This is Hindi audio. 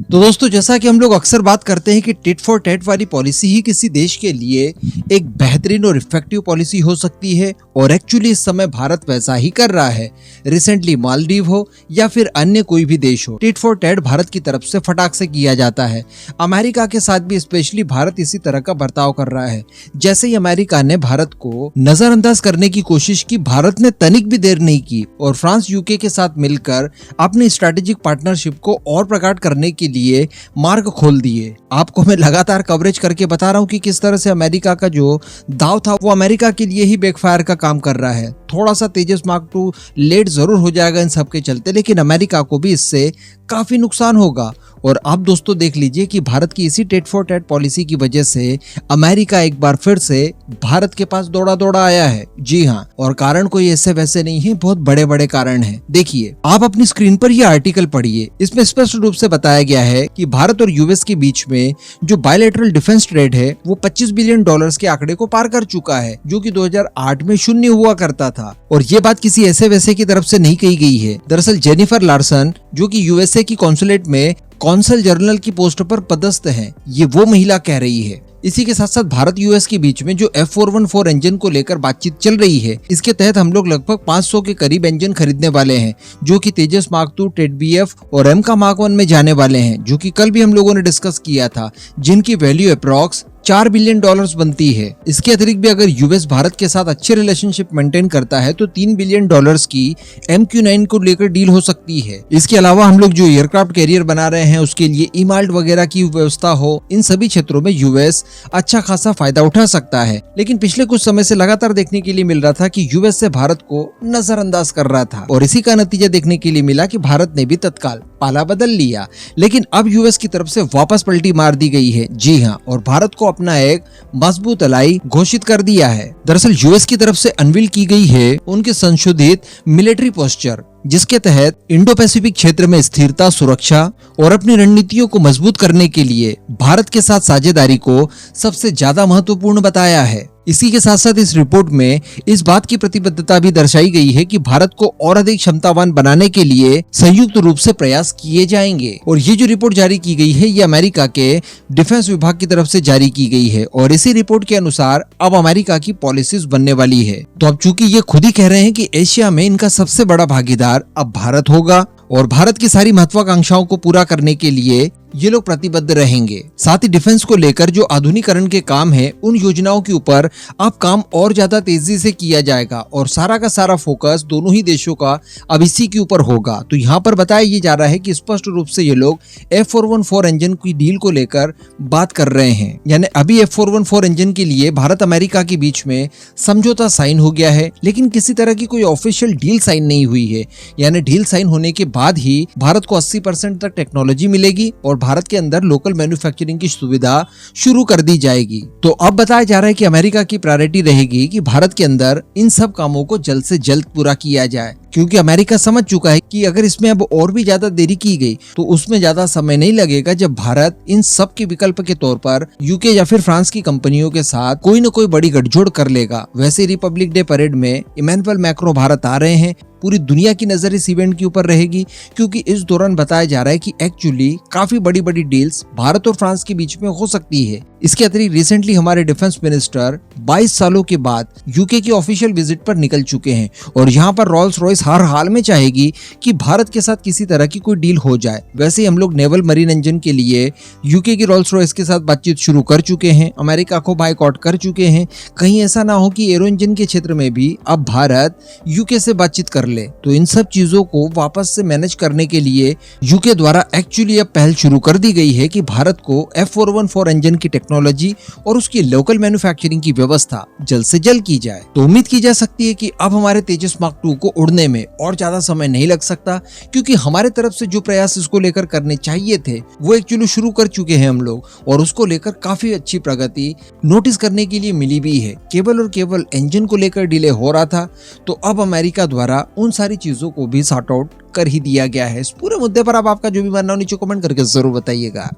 तो दोस्तों, जैसा कि हम लोग अक्सर बात करते हैं कि टिट फॉर टैट वाली पॉलिसी ही किसी देश के लिए एक बेहतरीन और इफेक्टिव पॉलिसी हो सकती है, और एक्चुअली इस समय भारत वैसा ही कर रहा है। रिसेंटली मालदीव हो या फिर अन्य कोई भी देश हो, टिट फॉर टैट भारत की तरफ से फटाक से किया जाता है। अमेरिका के साथ भी स्पेशली भारत इसी तरह का बर्ताव कर रहा है। जैसे ही अमेरिका ने भारत को नजरअंदाज करने की कोशिश की, भारत ने तनिक भी देर नहीं की और फ्रांस यूके के साथ मिलकर अपनी स्ट्रेटेजिक पार्टनरशिप को और प्रगाढ़ करने के लिए मार्ग खोल दिए। आपको मैं लगातार कवरेज करके बता रहा हूँ कि किस तरह से अमेरिका का जो दाव था वो अमेरिका के लिए ही बैकफायर का काम कर रहा है। थोड़ा सा तेजस मार्क 2 लेट जरूर हो जाएगा इन सब के चलते, लेकिन अमेरिका को भी इससे काफी नुकसान होगा। और आप दोस्तों देख लीजिए कि भारत की इसी टिट फॉर टैट पॉलिसी की वजह से अमेरिका एक बार फिर से भारत के पास दौड़ा दौड़ा आया है। जी हाँ, और कारण कोई ऐसे वैसे नहीं है, बहुत बड़े बड़े कारण हैं। देखिए, आप अपनी स्क्रीन पर यह आर्टिकल पढ़िए। इसमें स्पष्ट रूप से बताया गया है कि भारत और यूएस के बीच में जो बायलैटरल डिफेंस ट्रेड है वो $25 बिलियन के आंकड़े को पार कर चुका है, जो कि 2008 में शून्य हुआ करता था। और ये बात किसी ऐसे वैसे की तरफ से नहीं कही गई है। दरअसल जेनिफर लार्सन, जो कि यूएसए की कॉन्सुलेट में कॉन्सल जनरल की पोस्ट पर पदस्थ हैं, ये वो महिला कह रही है। इसी के साथ साथ भारत यूएस के बीच में जो F414 इंजन को लेकर बातचीत चल रही है, इसके तहत हम लोग लगभग 500 के करीब इंजन खरीदने वाले हैं, जो कि तेजस मार्क 2, टेट BF और एम का मार्क 1 में जाने वाले हैं, जो कि कल भी हम लोगों ने डिस्कस किया था, जिनकी वैल्यू अप्रॉक्स $4 बिलियन बनती है। इसके अतिरिक्त भी अगर यूएस भारत के साथ अच्छे रिलेशनशिप मेंटेन करता है तो $3 बिलियन की MQ-9 को लेकर डील हो सकती है। इसके अलावा हम लोग जो एयरक्राफ्ट कैरियर बना रहे हैं उसके लिए ईमाल्ट वगैरह की व्यवस्था हो, इन सभी क्षेत्रों में यूएस अच्छा खासा फायदा उठा सकता है। लेकिन पिछले कुछ समय से लगातार देखने के लिए मिल रहा था कि यूएस से भारत को नजरअंदाज कर रहा था, और इसी का नतीजा देखने के लिए मिला कि भारत ने भी तत्काल पाला बदल लिया। लेकिन अब यूएस की तरफ से वापस पलटी मार दी गई है। जी हाँ, और भारत को अपना एक मजबूत अलाई घोषित कर दिया है। दरअसल यूएस की तरफ से अनवील की गई है उनके संशोधित मिलिट्री पोस्चर, जिसके तहत इंडो पैसिफिक क्षेत्र में स्थिरता, सुरक्षा और अपनी रणनीतियों को मजबूत करने के लिए भारत के साथ साझेदारी को सबसे ज्यादा महत्वपूर्ण बताया है। इसी के साथ साथ इस रिपोर्ट में इस बात की प्रतिबद्धता भी दर्शाई गई है कि भारत को और अधिक क्षमतावान बनाने के लिए संयुक्त रूप से प्रयास किए जाएंगे। और ये जो रिपोर्ट जारी की गई है ये अमेरिका के डिफेंस विभाग की तरफ से जारी की गई है, और इसी रिपोर्ट के अनुसार अब अमेरिका की पॉलिसीज बनने वाली है। तो अब चूंकि ये खुद ही कह रहे हैं कि एशिया में इनका सबसे बड़ा भागीदार अब भारत होगा, और भारत की सारी महत्वाकांक्षाओं को पूरा करने के लिए ये लोग प्रतिबद्ध रहेंगे। साथ ही डिफेंस को लेकर जो आधुनिकीकरण के काम है, उन योजनाओं के ऊपर अब काम और ज्यादा तेजी से किया जाएगा, और सारा का सारा फोकस दोनों ही देशों का अब इसी के ऊपर होगा। तो यहाँ पर बताया ये जा रहा है कि स्पष्ट रूप से ये लोग F414 इंजन की डील को लेकर बात कर रहे हैं। यानी अभी F414 इंजन के लिए भारत अमेरिका के बीच में समझौता साइन हो गया है, लेकिन किसी तरह की कोई ऑफिशियल डील साइन नहीं हुई है। यानी डील साइन होने के बाद ही भारत को 80% तक टेक्नोलॉजी मिलेगी और भारत के अंदर लोकल मैन्युफैक्चरिंग की सुविधा शुरू कर दी जाएगी। तो अब बताया जा रहा है कि अमेरिका की प्रायोरिटी रहेगी कि भारत के अंदर इन सब कामों को जल्द से जल्द पूरा किया जाए, क्योंकि अमेरिका समझ चुका है कि अगर इसमें अब और भी ज्यादा देरी की गई तो उसमें ज्यादा समय नहीं लगेगा जब भारत इन सब के विकल्प के तौर पर यूके या फिर फ्रांस की कंपनियों के साथ कोई न कोई बड़ी गठजोड़ कर लेगा। वैसे रिपब्लिक डे परेड में इमैनुअल मैक्रों भारत आ रहे हैं। पूरी दुनिया की नजर इस इवेंट के ऊपर रहेगी, क्योंकि इस दौरान बताया जा रहा है कि एक्चुअली काफी बड़ी बड़ी डील्स भारत और फ्रांस के बीच में हो सकती है। इसके अतिरिक्त रिसेंटली हमारे डिफेंस मिनिस्टर 22 सालों के बाद यूके की ऑफिशियल विजिट पर निकल चुके हैं, और यहाँ पर रॉल्स रॉयस हर हाल में चाहेगी कि भारत के साथ किसी तरह की कोई डील हो जाए। वैसे ही हम लोग नेवल मरीन इंजन के लिए यूके की रॉल्स रॉयस के साथ बातचीत शुरू कर चुके हैं, अमेरिका को बायकॉट कर चुके हैं। कहीं ऐसा ना हो कि एरो इंजन के क्षेत्र में भी अब भारत यूके से बातचीत कर ले। तो इन सब चीजों को वापस से मैनेज करने के लिए यूके द्वारा एक्चुअली अब पहल शुरू कर दी गई है कि भारत को F414 इंजन की टेक्नोलॉजी और उसकी लोकल मैन्युफैक्चरिंग की व्यवस्था जल्द से जल्द की जाए। तो उम्मीद की जा सकती है कि अब हमारे तेजस मार्क 2 को उड़ने में और ज्यादा समय नहीं लग सकता, क्योंकि हमारे तरफ से जो प्रयास इसको लेकर करने चाहिए थे वो एक्चुअली शुरू कर चुके हैं हम लोग, और उसको लेकर काफी अच्छी प्रगति नोटिस करने के लिए मिली भी है। केवल और केवल इंजन को लेकर डिले हो रहा था, तो अब अमेरिका द्वारा उन सारी चीजों को भी सॉर्ट आउट कर ही दिया गया है। इस पूरे मुद्दे पर आप आपका जो भी मानना हो नीचे कमेंट करके जरूर बताइएगा।